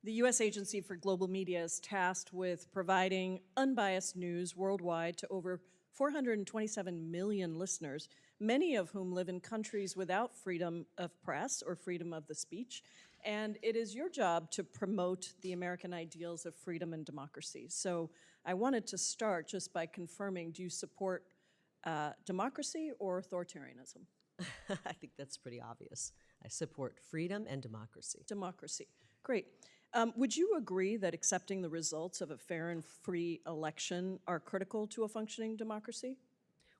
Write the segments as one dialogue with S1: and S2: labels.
S1: The U.S. Agency for Global Media is tasked with providing unbiased news worldwide to over 427 million listeners, many of whom live in countries without freedom of press or freedom of the speech. And it is your job to promote the American ideals of freedom and democracy. So I wanted to start just by confirming, do you support democracy or authoritarianism?
S2: I think that's pretty obvious. I support freedom and democracy.
S1: Democracy. Great. Would you agree that accepting the results of a fair and free election are critical to a functioning democracy?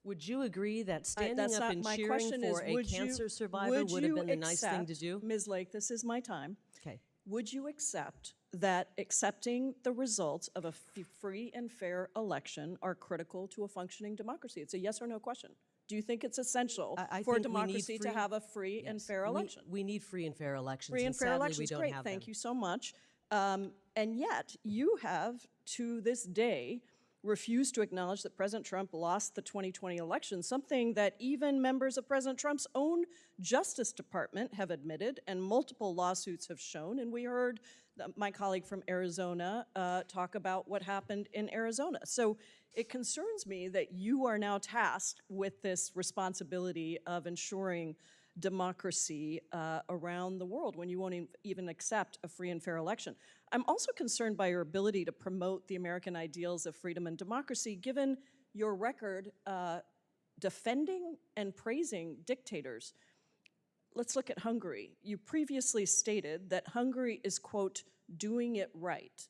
S2: Would you agree that standing up and cheering for a cancer survivor would have been the nice thing to do?
S1: Ms. Lake, this is my time.
S2: Okay.
S1: Would you accept that accepting the results of a free and fair election are critical to a functioning democracy? It's a yes or no question. Do you think it's essential for democracy to have a free and fair election?
S2: We need free and fair elections.
S1: Free and fair elections, great. Thank you so much. And yet, you have, to this day, refused to acknowledge that President Trump lost the 2020 election, something that even members of President Trump's own Justice Department have admitted, and multiple lawsuits have shown. And we heard my colleague from Arizona talk about what happened in Arizona. So it concerns me that you are now tasked with this responsibility of ensuring democracy around the world when you won't even accept a free and fair election. I'm also concerned by your ability to promote the American ideals of freedom and democracy, given your record defending and praising dictators. Let's look at Hungary. You previously stated that Hungary is, quote, doing it right,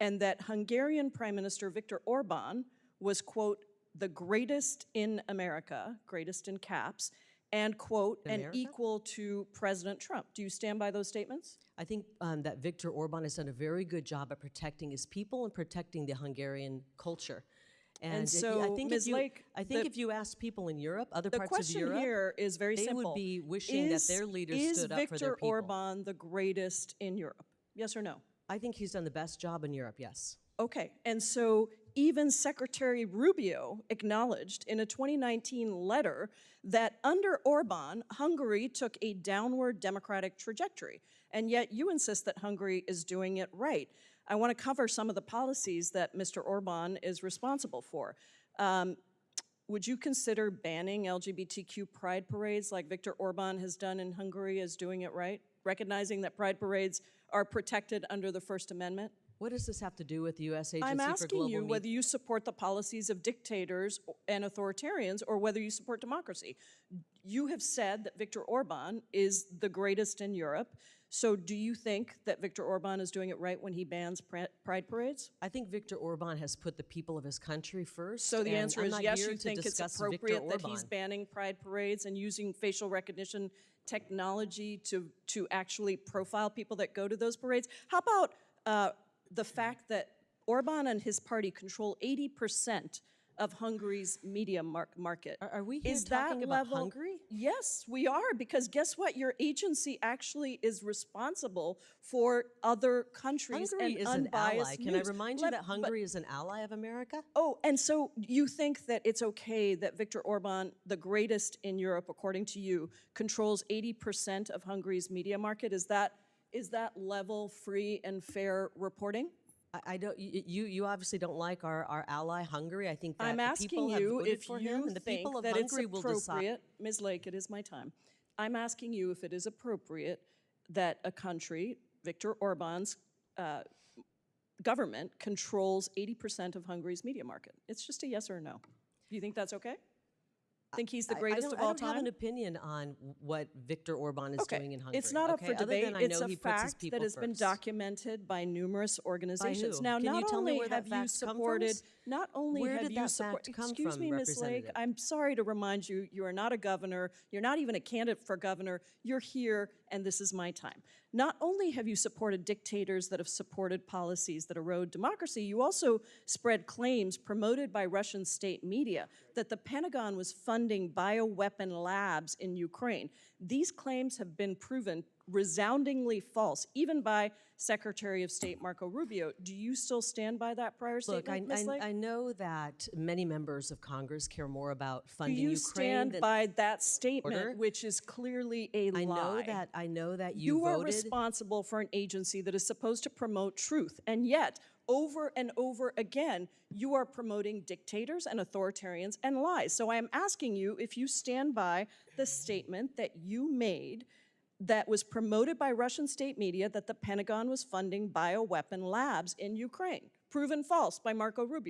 S1: and that Hungarian Prime Minister Viktor Orban was, quote, the greatest in America, greatest in caps, and, quote, and equal to President Trump. Do you stand by those statements?
S2: I think that Viktor Orban has done a very good job at protecting his people and protecting the Hungarian culture.
S1: And so,
S2: I think
S1: Ms. Lake,
S2: if you ask people in Europe, other parts of Europe,
S1: the question here is very simple.
S2: They would be wishing that their leaders stood up for their people.
S1: Is Viktor Orban the greatest in Europe? Yes or no?
S2: I think he's done the best job in Europe, yes.
S1: Okay, and so even Secretary Rubio acknowledged in a 2019 letter that under Orban, Hungary took a downward democratic trajectory, and yet you insist that Hungary is doing it right. I want to cover some of the policies that Mr. Orban is responsible for. Would you consider banning LGBTQ pride parades like Viktor Orban has done in Hungary as doing it right, recognizing that pride parades are protected under the First Amendment?
S2: What does this have to do with the U.S. Agency for Global
S1: Media? I'm asking you
S2: Media?
S1: whether you support the policies of dictators and authoritarians or whether you support democracy. You have said that Viktor Orban is the greatest in Europe. So do you think that Viktor Orban is doing it right when he bans pride parades?
S2: I think Viktor Orban has put the people of his country first.
S1: So the answer is yes, you think it's appropriate that he's banning pride parades and using facial recognition technology to actually profile people that go to those parades? How about the fact that Orban and his party control 80% of Hungary's media market?
S2: Are we here talking about Hungary?
S1: Yes, we are, because guess what? Your agency actually is responsible for other countries
S2: Hungary
S1: and
S2: is
S1: unbiased
S2: an ally.
S1: news.
S2: Can I remind you that Hungary is an ally of America?
S1: Oh, and so you think that it's okay that Viktor Orban, the greatest in Europe, according to you, controls 80% of Hungary's media market? Is that level free and fair reporting?
S2: I don't. You obviously don't like our ally Hungary. I think that
S1: I'm asking
S2: the people have
S1: you
S2: voted
S1: if
S2: for
S1: you
S2: him, and the
S1: think
S2: people of
S1: that
S2: Hungary
S1: it's
S2: will decide.
S1: appropriate. Ms. Lake, it is my time. I'm asking you if it is appropriate that a country, Viktor Orban's government, controls 80% of Hungary's media market. It's just a yes or a no. Do you think that's okay? Think he's the greatest of all time?
S2: I don't have an opinion on what Viktor Orban is doing in Hungary.
S1: It's not up for debate. It's a fact that has been
S2: first.
S1: documented by numerous organizations.
S2: By who?
S1: Now,
S2: Can you
S1: not
S2: tell me
S1: only
S2: where that
S1: have you
S2: fact come
S1: supported,
S2: from?
S1: not only
S2: Where
S1: have
S2: did
S1: you
S2: that
S1: supported,
S2: fact come
S1: excuse
S2: from,
S1: me, Ms. Lake,
S2: Representative?
S1: I'm sorry to remind you, you are not a governor, you're not even a candidate for governor, you're here, and this is my time. Not only have you supported dictators that have supported policies that erode democracy, you also spread claims promoted by Russian state media that the Pentagon was funding bioweapon labs in Ukraine. These claims have been proven resoundingly false, even by Secretary of State Marco Rubio. Do you still stand by that prior
S2: Look,
S1: statement, Ms. Lake?
S2: I know that many members of Congress care more about
S1: Do
S2: funding
S1: you
S2: Ukraine
S1: stand
S2: than
S1: by that statement,
S2: order.
S1: which is clearly a lie?
S2: I know that you
S1: You are
S2: voted.
S1: responsible for an agency that is supposed to promote truth, and yet, over and over again, you are promoting dictators and authoritarians and lies. So I am asking you if you stand by the statement that you made that was promoted by Russian state media that the Pentagon was funding bioweapon labs in Ukraine, proven false by Marco Rubio.